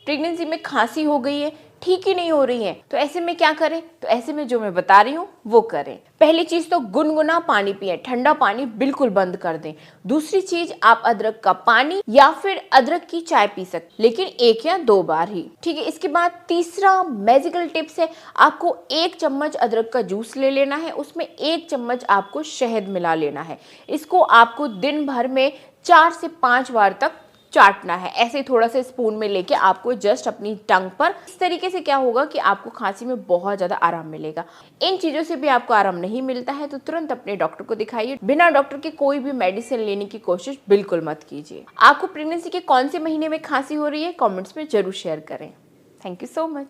Pregnancy में खांसी हो गई है, ठीक ही नहीं हो रही है, तो ऐसे में क्या करें? तो ऐसे में जो मैं बता रही हूँ वो करें। पहली चीज तो गुनगुना पानी पिए, ठंडा पानी बिल्कुल बंद कर दें। दूसरी चीज, आप अदरक का पानी या फिर अदरक की चाय पी सकते, लेकिन 1 या 2 बार ही, ठीक है। इसके बाद तीसरा मैजिकल टिप्स है, आपको 1 चम्मच अदरक का जूस ले लेना है, उसमें 1 चम्मच आपको शहद मिला लेना है। इसको आपको दिन भर में 4 से 5 बार तक चाटना है। ऐसे थोड़ा सा स्पून में लेके आपको जस्ट अपनी टंग पर, इस तरीके से क्या होगा कि आपको खांसी में बहुत ज्यादा आराम मिलेगा। इन चीजों से भी आपको आराम नहीं मिलता है तो तुरंत अपने डॉक्टर को दिखाइए। बिना डॉक्टर के कोई भी मेडिसिन लेने की कोशिश बिल्कुल मत कीजिए। आपको प्रेगनेंसी के कौन से महीने में खांसी हो रही है, कमेंट्स में जरूर शेयर करें। Thank you so much.